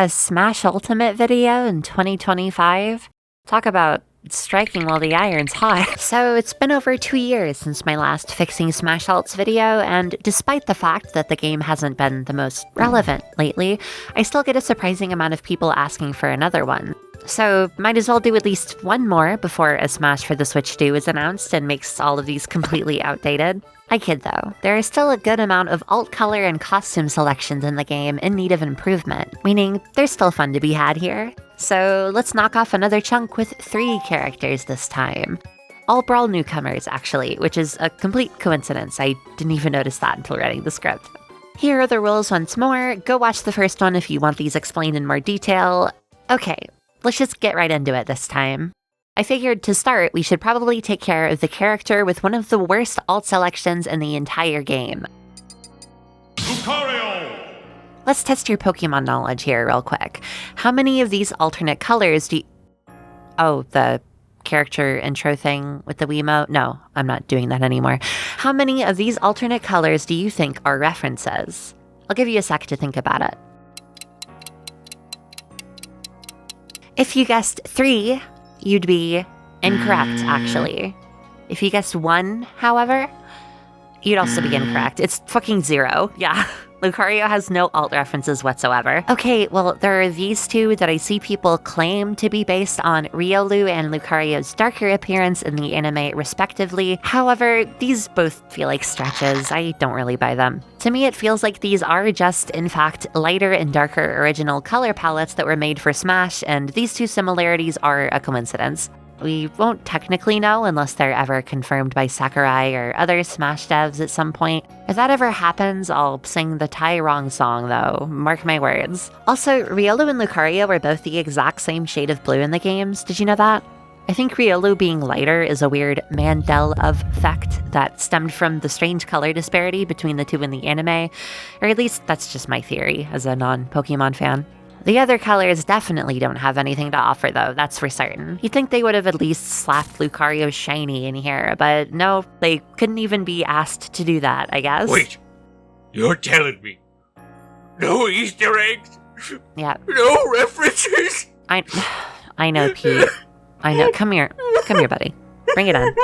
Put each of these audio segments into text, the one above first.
A Smash Ultimate video in 2025? Talk about striking while the iron's hot. So it's been over 2 years since my last Fixing Smash Ults video, and despite the fact that the game hasn't been the most relevant lately, I still get a surprising amount of people asking for another one. So might as well do at least one more before a Smash for the Switch 2 is announced and makes all of these completely outdated. I kid though, there is still a good amount of alt color and costume selections in the game in need of improvement, meaning there's still fun to be had here. So let's knock off another chunk with 3 characters this time. All Brawl newcomers, actually, which is a complete coincidence. I didn't even notice that until writing the script. Here are the rules once more. Go watch the first one if you want these explained in more detail. Okay, let's just get right into it this time. I figured to start, we should probably take care of the character with one of the worst alt selections in the entire game. Lucario! Let's test your Pokemon knowledge here real quick. How many of these alternate colors do you... Oh, the character intro thing with the Wiimote? No, I'm not doing that anymore. How many of these alternate colors do you think are references? I'll give you a sec to think about it. If you guessed 3, you'd be incorrect, actually. If you guessed 1, however, you'd also be incorrect. It's fucking 0. Yeah. Lucario has no alt references whatsoever. Okay, well, there are these 2 that I see people claim to be based on Riolu and Lucario's darker appearance in the anime, respectively. However, these both feel like stretches. I don't really buy them. To me, it feels like these are just, in fact, lighter and darker original color palettes that were made for Smash, and these 2 similarities are a coincidence. We won't technically know unless they're ever confirmed by Sakurai or other Smash devs at some point. If that ever happens, I'll sing the Tai Wrong song though, mark my words. Also, Riolu and Lucario are both the exact same shade of blue in the games, did you know that? I think Riolu being lighter is a weird Mandela effect that stemmed from the strange color disparity between the 2 in the anime, or at least that's just my theory as a non-Pokemon fan. The other colors definitely don't have anything to offer though, that's for certain. You'd think they would have at least slapped Lucario's shiny in here, but no, they couldn't even be asked to do that, I guess. Wait, you're telling me no Easter eggs? Yeah. No references? I know, Pete. I know. Come here, buddy. Bring it on.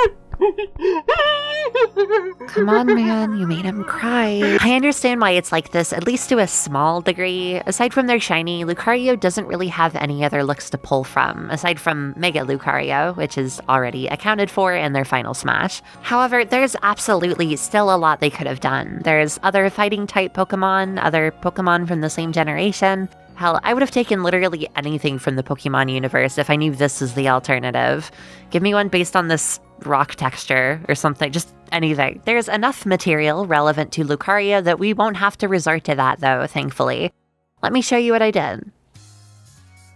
Come on, man, you made him cry. I understand why it's like this, at least to a small degree. Aside from their shiny, Lucario doesn't really have any other looks to pull from, aside from Mega Lucario, which is already accounted for in their final Smash. However, there's absolutely still a lot they could have done. There's other fighting-type Pokemon, other Pokemon from the same generation. Hell, I would have taken literally anything from the Pokemon universe if I knew this was the alternative. Give me one based on this rock texture or something, just anything. There's enough material relevant to Lucario that we won't have to resort to that though, thankfully. Let me show you what I did.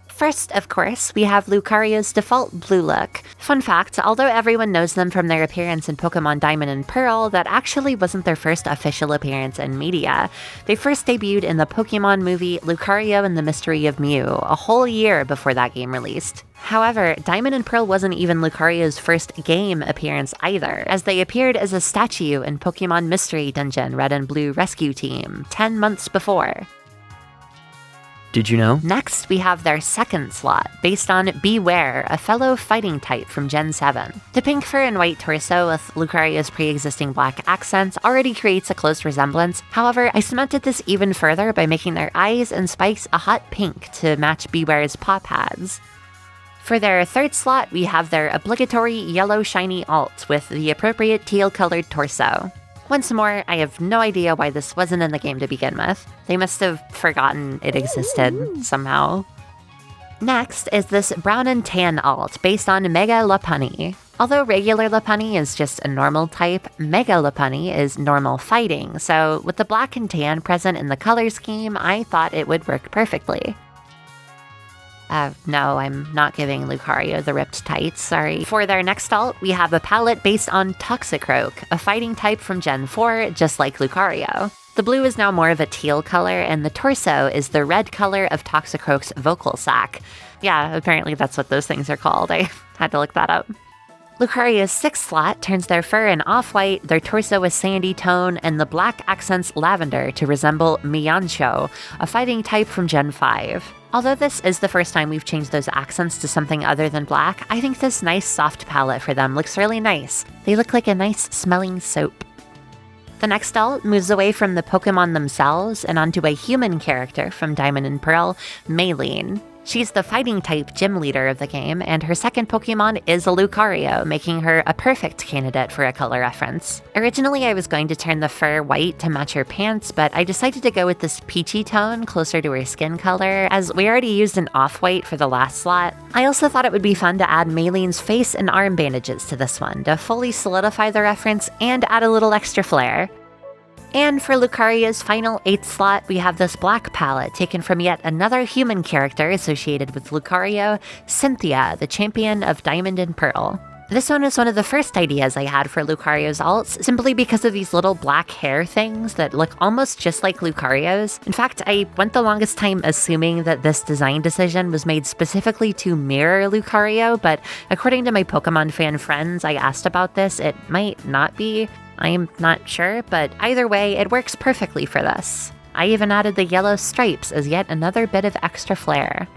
First, of course, we have Lucario's default blue look. Fun fact, although everyone knows them from their appearance in Pokemon Diamond and Pearl, that actually wasn't their first official appearance in media. They first debuted in the Pokemon movie Lucario and the Mystery of Mew, a whole year before that game released. However, Diamond and Pearl wasn't even Lucario's first game appearance either, as they appeared as a statue in Pokemon Mystery Dungeon Red and Blue Rescue Team 10 months before. Did you know? Next, we have their second slot, based on Beware, a fellow fighting type from Gen 7. The pink fur and white torso with Lucario's pre-existing black accents already creates a close resemblance. However, I cemented this even further by making their eyes and spikes a hot pink to match Beware's paw pads. For their third slot, we have their obligatory yellow shiny alt with the appropriate teal-colored torso. Once more, I have no idea why this wasn't in the game to begin with. They must have forgotten it existed somehow. Next is this brown and tan alt based on Mega Lopunny. Although regular Lopunny is just a normal type, Mega Lopunny is normal fighting, so with the black and tan present in the color scheme, I thought it would work perfectly. No, I'm not giving Lucario the ripped tights, sorry. For their next alt, we have a palette based on Toxicroak, a fighting type from Gen 4, just like Lucario. The blue is now more of a teal color, and the torso is the red color of Toxicroak's vocal sac. Yeah, apparently that's what those things are called. I had to look that up. Lucario's 6th slot turns their fur an off-white, their torso a sandy tone, and the black accents lavender to resemble Miancho, a fighting type from Gen 5. Although this is the first time we've changed those accents to something other than black, I think this nice soft palette for them looks really nice. They look like a nice smelling soap. The next alt moves away from the Pokemon themselves and onto a human character from Diamond and Pearl, Maylene. She's the fighting type gym leader of the game, and her second Pokemon is a Lucario, making her a perfect candidate for a color reference. Originally, I was going to turn the fur white to match her pants, but I decided to go with this peachy tone closer to her skin color, as we already used an off-white for the last slot. I also thought it would be fun to add Maylene's face and arm bandages to this one to fully solidify the reference and add a little extra flair. And for Lucario's final 8th slot, we have this black palette taken from yet another human character associated with Lucario, Cynthia, the champion of Diamond and Pearl. This one is one of the first ideas I had for Lucario's alts, simply because of these little black hair things that look almost just like Lucario's. In fact, I went the longest time assuming that this design decision was made specifically to mirror Lucario, but according to my Pokemon fan friends I asked about this, it might not be. I'm not sure, but either way, it works perfectly for this. I even added the yellow stripes as yet another bit of extra flair.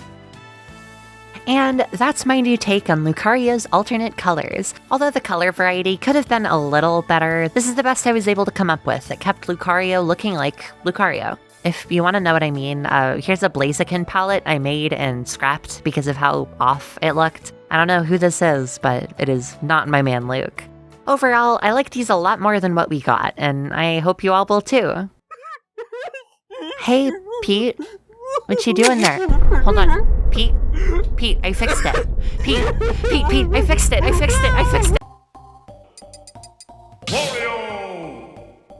And that's my new take on Lucario's alternate colors. Although the color variety could have been a little better, this is the best I was able to come up with that kept Lucario looking like Lucario. If you want to know what I mean, here's a Blaziken palette I made and scrapped because of how off it looked. I don't know who this is, but it is not my man Luke. Overall, I like these a lot more than what we got, and I hope you all will too. Hey, Pete. What you doing there? Hold on. Pete, I fixed it. Pete, I fixed it.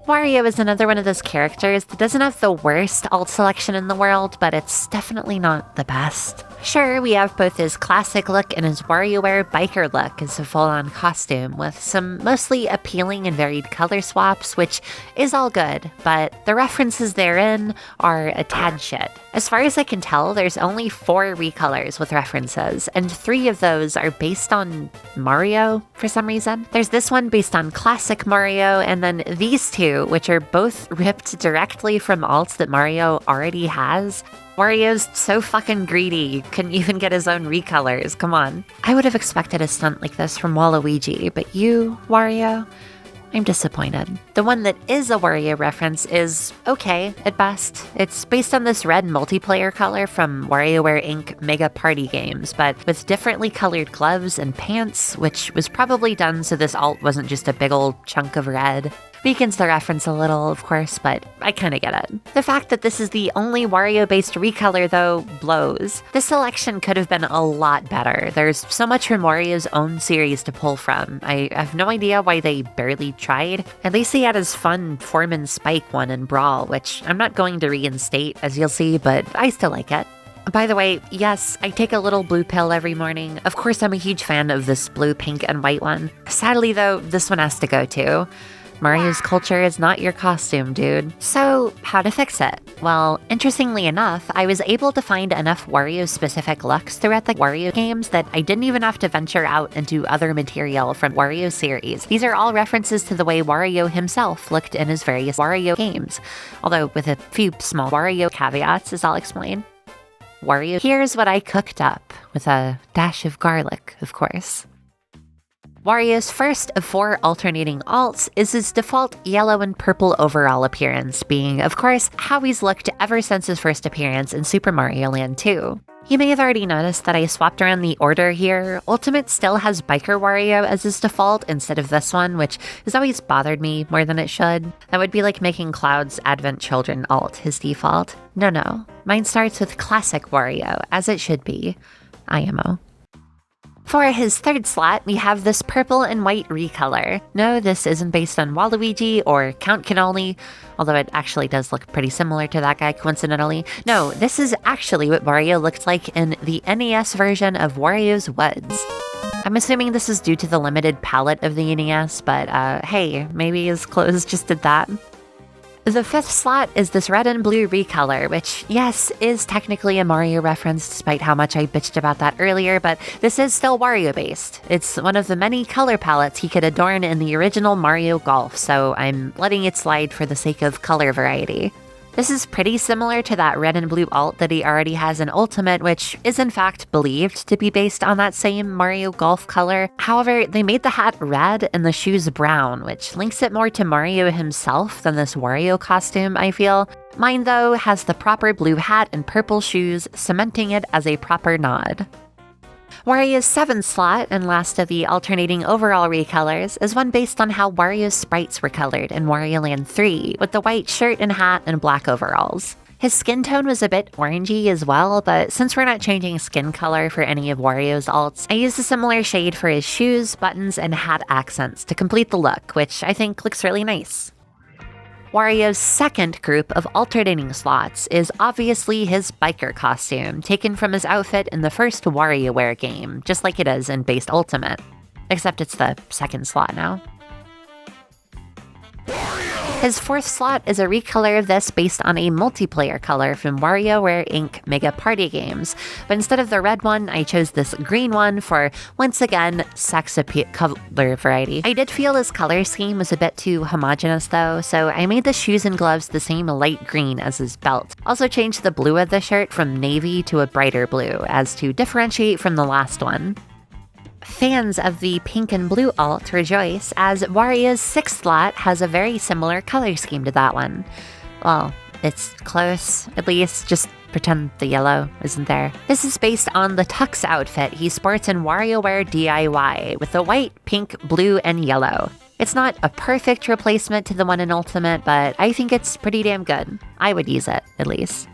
Wario is another one of those characters that doesn't have the worst alt selection in the world, but it's definitely not the best. Sure, we have both his classic look and his WarioWare biker look as a full-on costume, with some mostly appealing and varied color swaps, which is all good, but the references therein are a tad shit. As far as I can tell, there's only 4 recolors with references, and 3 of those are based on Mario for some reason. There's this one based on classic Mario, and then these 2, which are both ripped directly from alts that Mario already has. Wario's so fucking greedy, you couldn't even get his own recolors, come on. I would have expected a stunt like this from Waluigi, but you, Wario, I'm disappointed. The one that is a Wario reference is okay at best. It's based on this red multiplayer color from WarioWare Inc. Mega Party games, but with differently colored gloves and pants, which was probably done so this alt wasn't just a big old chunk of red. Weakens the reference a little, of course, but I kinda get it. The fact that this is the only Wario-based recolor, though, blows. This selection could have been a lot better. There's so much from Wario's own series to pull from. I have no idea why they barely tried. At least he had his fun Foreman Spike one in Brawl, which I'm not going to reinstate, as you'll see, but I still like it. By the way, yes, I take a little blue pill every morning. Of course, I'm a huge fan of this blue, pink, and white one. Sadly, though, this one has to go too. Mario's culture is not your costume, dude. So, how to fix it? Well, interestingly enough, I was able to find enough Wario-specific looks throughout the Wario games that I didn't even have to venture out into other material from Wario series. These are all references to the way Wario himself looked in his various Wario games, although with a few small Wario caveats, as I'll explain. Wario, here's what I cooked up, with a dash of garlic, of course. Wario's first of 4 alternating alts is his default yellow and purple overall appearance, being, of course, how he's looked ever since his first appearance in Super Mario Land 2. You may have already noticed that I swapped around the order here. Ultimate still has Biker Wario as his default instead of this one, which has always bothered me more than it should. That would be like making Cloud's Advent Children alt his default. No. Mine starts with Classic Wario, as it should be. IMO. For his 3rd slot, we have this purple and white recolor. No, this isn't based on Waluigi or Count Cannoli, although it actually does look pretty similar to that guy, coincidentally. No, this is actually what Wario looked like in the NES version of Wario's Woods. I'm assuming this is due to the limited palette of the NES, but hey, maybe his clothes just did that. The fifth slot is this red and blue recolor, which, yes, is technically a Mario reference, despite how much I bitched about that earlier, but this is still Wario-based. It's one of the many color palettes he could adorn in the original Mario Golf, so I'm letting it slide for the sake of color variety. This is pretty similar to that red and blue alt that he already has in Ultimate, which is in fact believed to be based on that same Mario Golf color. However, they made the hat red and the shoes brown, which links it more to Mario himself than this Wario costume, I feel. Mine, though, has the proper blue hat and purple shoes, cementing it as a proper nod. Wario's seventh slot, and last of the alternating overall recolors, is one based on how Wario's sprites were colored in Wario Land 3, with the white shirt and hat and black overalls. His skin tone was a bit orangey as well, but since we're not changing skin color for any of Wario's alts, I used a similar shade for his shoes, buttons, and hat accents to complete the look, which I think looks really nice. Wario's second group of alternating slots is obviously his biker costume, taken from his outfit in the first WarioWare game, just like it is in Based Ultimate. Except it's the second slot now. His fourth slot is a recolor of this based on a multiplayer color from WarioWare Inc. Mega Party games, but instead of the red one, I chose this green one for, once again, sex appeal color variety. I did feel his color scheme was a bit too homogenous though, so I made the shoes and gloves the same light green as his belt. Also changed the blue of the shirt from navy to a brighter blue, as to differentiate from the last one. Fans of the pink and blue alt rejoice, as Wario's sixth slot has a very similar color scheme to that one. Well, it's close, at least. Just pretend the yellow isn't there. This is based on the tux outfit he sports in WarioWare DIY, with the white, pink, blue, and yellow. It's not a perfect replacement to the one in Ultimate, but I think it's pretty damn good. I would use it, at least.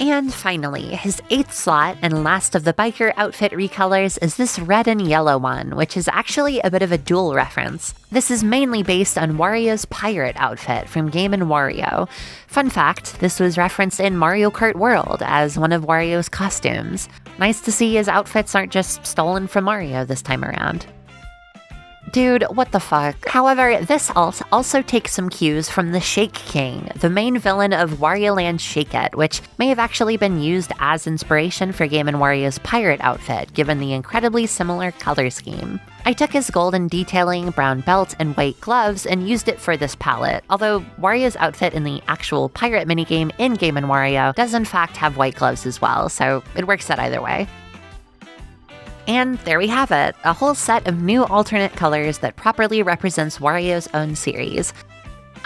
And finally, his eighth slot and last of the biker outfit recolors is this red and yellow one, which is actually a bit of a dual reference. This is mainly based on Wario's pirate outfit from Game & Wario. Fun fact, this was referenced in Mario Kart World as one of Wario's costumes. Nice to see his outfits aren't just stolen from Mario this time around. Dude, what the fuck? However, this alt also takes some cues from the Shake King, the main villain of Wario Land Shake It, which may have actually been used as inspiration for Game & Wario's pirate outfit, given the incredibly similar color scheme. I took his golden detailing, brown belt, and white gloves and used it for this palette, although Wario's outfit in the actual pirate minigame in Game & Wario does in fact have white gloves as well, so it works out either way. And there we have it, a whole set of new alternate colors that properly represents Wario's own series.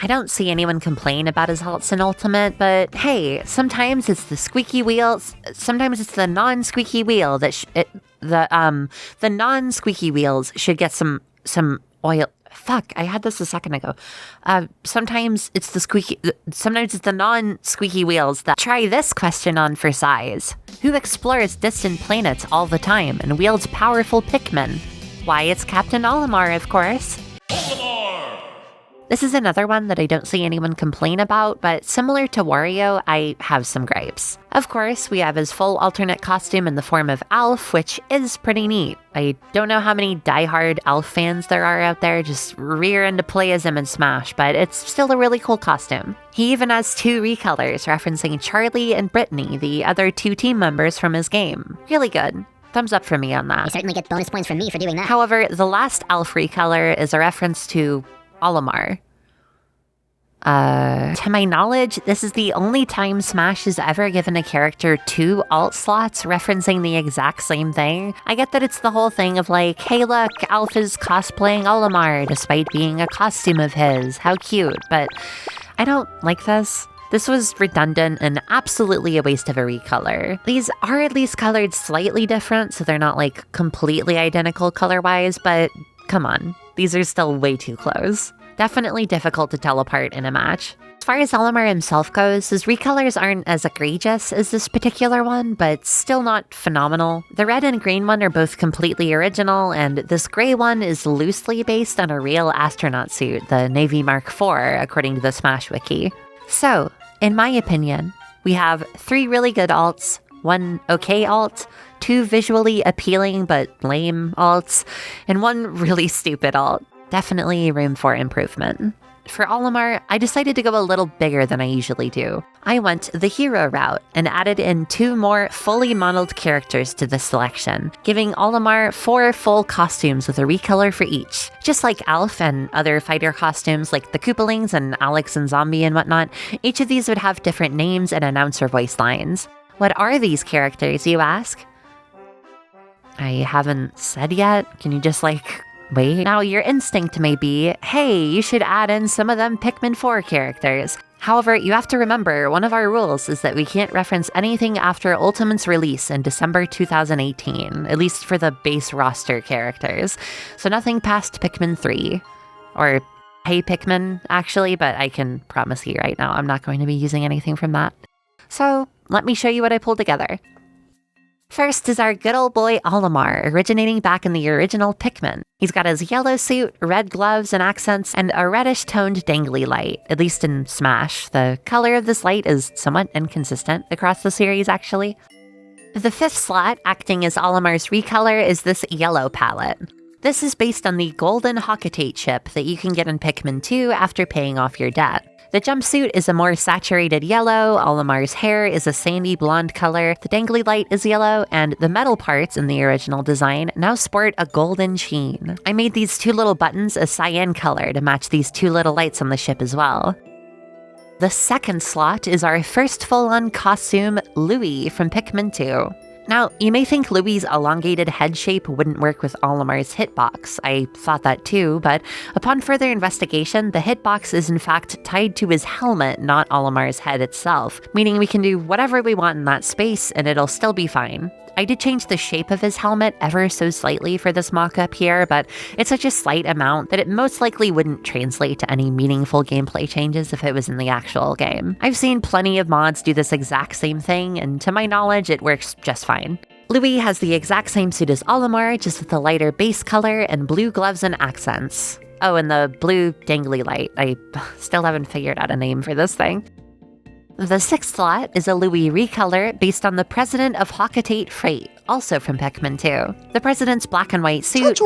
I don't see anyone complain about his alts in Ultimate, but hey, sometimes it's the squeaky wheels, sometimes it's the non-squeaky wheel that the non-squeaky wheels should get some oil. Fuck, I had this a second ago. Sometimes it's the non-squeaky wheels that try this question on for size. Who explores distant planets all the time and wields powerful Pikmin? Why, it's Captain Olimar, of course. This is another one that I don't see anyone complain about, but similar to Wario, I have some gripes. Of course, we have his full alternate costume in the form of Alf, which is pretty neat. I don't know how many diehard Alf fans there are out there just rearing to play as him in Smash, but it's still a really cool costume. He even has two recolors referencing Charlie and Brittany, the other two team members from his game. Really good. Thumbs up for me on that. You certainly get bonus points from me for doing that. However, the last Alf recolor is a reference to Olimar. To my knowledge, this is the only time Smash has ever given a character two alt slots referencing the exact same thing. I get that it's the whole thing of like, hey look, Alf is cosplaying Olimar despite being a costume of his. How cute, but I don't like this. This was redundant and absolutely a waste of a recolor. These are at least colored slightly different, so they're not like completely identical color-wise, but come on, these are still way too close. Definitely difficult to tell apart in a match. As far as Olimar himself goes, his recolors aren't as egregious as this particular one, but still not phenomenal. The red and green one are both completely original, and this gray one is loosely based on a real astronaut suit, the Navy Mark IV, according to the Smash Wiki. So, in my opinion, we have 3 really good alts, 1 okay alt, 2 visually appealing but lame alts, and 1 really stupid alt. Definitely room for improvement. for Olimar, I decided to go a little bigger than I usually do. I went the hero route and added in 2 more fully modeled characters to the selection, giving Olimar 4 full costumes with a recolor for each. Just like Alf and other fighter costumes like the Koopalings and Alex and Zombie and whatnot, each of these would have different names and announcer voice lines. What are these characters, you ask? I haven't said yet. Can you just wait? Now, your instinct may be, hey, you should add in some of them Pikmin 4 characters. However, you have to remember, one of our rules is that we can't reference anything after Ultimate's release in December 2018, at least for the base roster characters. So nothing past Pikmin 3. Or Hey Pikmin, actually, but I can promise you right now I'm not going to be using anything from that. So let me show you what I pulled together. First is our good old boy Olimar, originating back in the original Pikmin. He's got his yellow suit, red gloves and accents, and a reddish-toned dangly light, at least in Smash. The color of this light is somewhat inconsistent across the series, actually. The 5th slot, acting as Olimar's recolor, is this yellow palette. This is based on the golden Hockatate chip that you can get in Pikmin 2 after paying off your debt. The jumpsuit is a more saturated yellow, Olimar's hair is a sandy blonde color, the dangly light is yellow, and the metal parts in the original design now sport a golden sheen. I made these 2 little buttons a cyan color to match these 2 little lights on the ship as well. The 2nd slot is our first full-on costume, Louie from Pikmin 2. Now, you may think Louie's elongated head shape wouldn't work with Olimar's hitbox. I thought that too, but upon further investigation, the hitbox is in fact tied to his helmet, not Olimar's head itself, meaning we can do whatever we want in that space and it'll still be fine. I did change the shape of his helmet ever so slightly for this mock-up here, but it's such a slight amount that it most likely wouldn't translate to any meaningful gameplay changes if it was in the actual game. I've seen plenty of mods do this exact same thing, and to my knowledge, it works just fine. Louie has the exact same suit as Olimar, just with a lighter base color and blue gloves and accents. Oh, and the blue dangly light. I still haven't figured out a name for this thing. The 6th slot is a Louie recolor based on the president of Hockatate Freight, also from Pikmin 2. The president's black and white suit,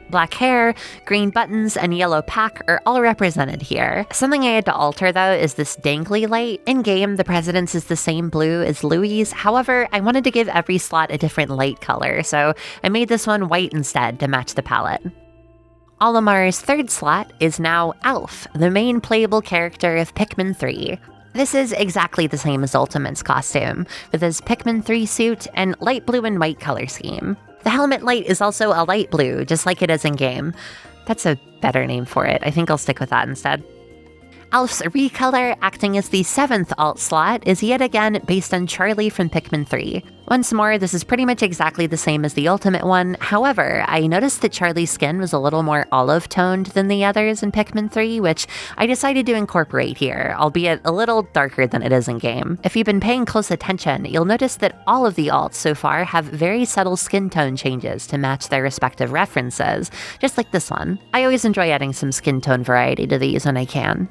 black hair, green buttons, and yellow pack are all represented here. Something I had to alter, though, is this dangly light. In-game, the president's is the same blue as Louie's. However, I wanted to give every slot a different light color, so I made this one white instead to match the palette. Olimar's 3rd slot is now Alf, the main playable character of Pikmin 3. This is exactly the same as Ultimate's costume, with his Pikmin 3 suit and light blue and white color scheme. The helmet light is also a light blue, just like it is in-game. That's a better name for it. I think I'll stick with that instead. Alf's recolor, acting as the 7th alt slot, is yet again based on Charlie from Pikmin 3. Once more, this is pretty much exactly the same as the Ultimate one. However, I noticed that Charlie's skin was a little more olive-toned than the others in Pikmin 3, which I decided to incorporate here, albeit a little darker than it is in-game. If you've been paying close attention, you'll notice that all of the alts so far have very subtle skin tone changes to match their respective references, just like this one. I always enjoy adding some skin tone variety to these when I can.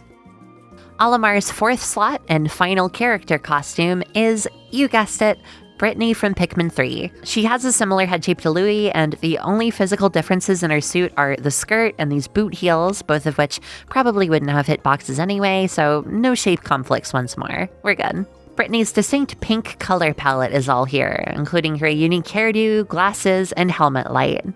Olimar's 4th slot and final character costume is, you guessed it, Brittany from Pikmin 3. She has a similar head shape to Louie, and the only physical differences in her suit are the skirt and these boot heels, both of which probably wouldn't have hitboxes anyway, so no shape conflicts once more. We're good. Brittany's distinct pink color palette is all here, including her unique hairdo, glasses, and helmet light.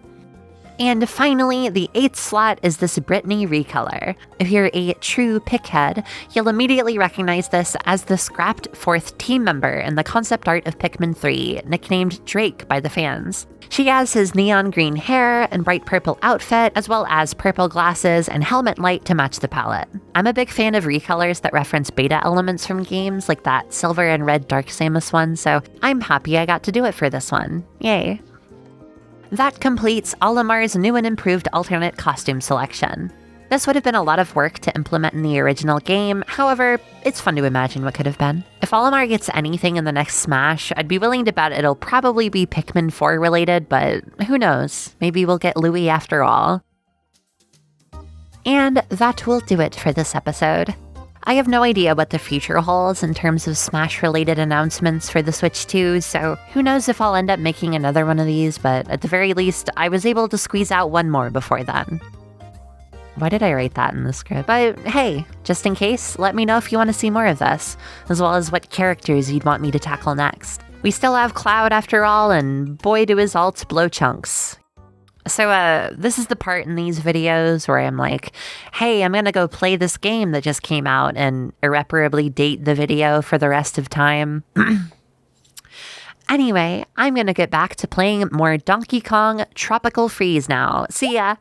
And finally, the 8th slot is this Brittany recolor. If you're a true pickhead, you'll immediately recognize this as the scrapped 4th team member in the concept art of Pikmin 3, nicknamed Drake by the fans. She has his neon green hair and bright purple outfit, as well as purple glasses and helmet light to match the palette. I'm a big fan of recolors that reference beta elements from games, like that silver and red Dark Samus one, so I'm happy I got to do it for this one. Yay. That completes Olimar's new and improved alternate costume selection. This would have been a lot of work to implement in the original game, however, it's fun to imagine what could have been. If Olimar gets anything in the next Smash, I'd be willing to bet it'll probably be Pikmin 4 related, but who knows, maybe we'll get Louie after all. And that will do it for this episode. I have no idea what the future holds in terms of Smash-related announcements for the Switch 2, so who knows if I'll end up making another one of these, but at the very least, I was able to squeeze out one more before then. Why did I write that in the script? But hey, just in case, let me know if you want to see more of this, as well as what characters you'd want me to tackle next. We still have Cloud after all, and boy do his alts blow chunks. So this is the part in these videos where I'm like, hey, I'm gonna go play this game that just came out and irreparably date the video for the rest of time. Anyway, I'm gonna get back to playing more Donkey Kong Tropical Freeze now. See ya!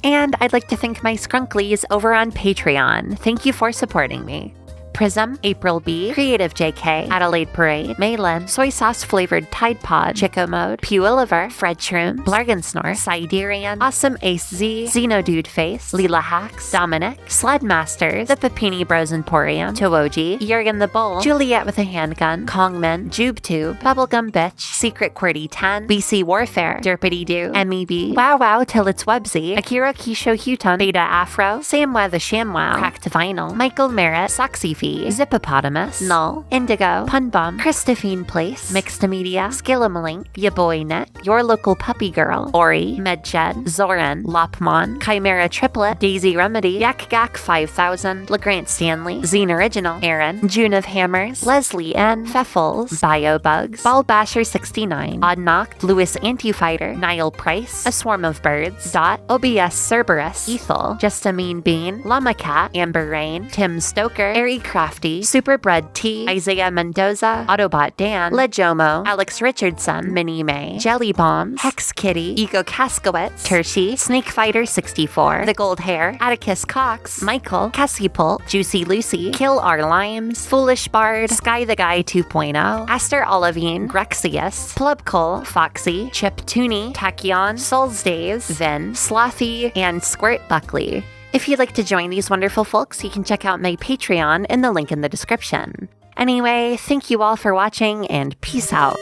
And I'd like to thank my Skrunklies over on Patreon. Thank you for supporting me. Prism, April B, Creative JK, Adelaide Parade, Maylen, Soy Sauce Flavored Tide Pod, Chico Mode, Pewilliver, Fred Shroom, Blargensnore, Siderian, Awesome Ace Z, Xenodude Face, Leela Hacks, Dominic, Sled Masters, The Papini Bros Emporium, Towoji, Jurgen the Bull, Juliet with a Handgun, Kongman, JubeTube, Bubblegum Bitch, Secret QWERTY 10, BC Warfare, Derpity Doo, MEB, Wow Wow Till It's Websy, Akira Kisho Huton, Beta Afro, Samwa the Shamwow, Cracked Vinyl, Michael Merritt, Soxy Zippopotamus, Null, Indigo, Punbum, Christophine Place, Mixed Media, Skillamlink, Ya Boy Net, Your Local Puppy Girl, Ori, Medjed, Zoran, Lopmon, Chimera Triplet, Daisy Remedy, Yak Gak 5000, LeGrant Stanley, Zine Original, Aaron, June of Hammers, Leslie N, Pfeffles, BioBugs, Ballbasher 69, Oddknocked, Lewis Antifighter, Niall Price, A Swarm of Birds, Dot, OBS Cerberus, Ethel, Just a Mean Bean, Llama Cat, Amber Rain, Tim Stoker, Airy Crafty, Superbred T, Isaiah Mendoza, Autobot Dan, Lejomo, Alex Richardson, Minnie May, Jelly Bombs, Hex Kitty, Ego Kaskowitz, Tershi, Snake Fighter 64, The Gold Hair, Atticus Cox, Michael, Cassie Pult, Juicy Lucy, Kill Our Limes, Foolish Bard, Sky the Guy 2.0, Aster Olivine, Grexius, Plubcole, Foxy, Chip Tooney, Tachyon, Souls Days, Vin, Slothy, and Squirt Buckley. If you'd like to join these wonderful folks, you can check out my Patreon in the link in the description. Anyway, thank you all for watching, and peace out.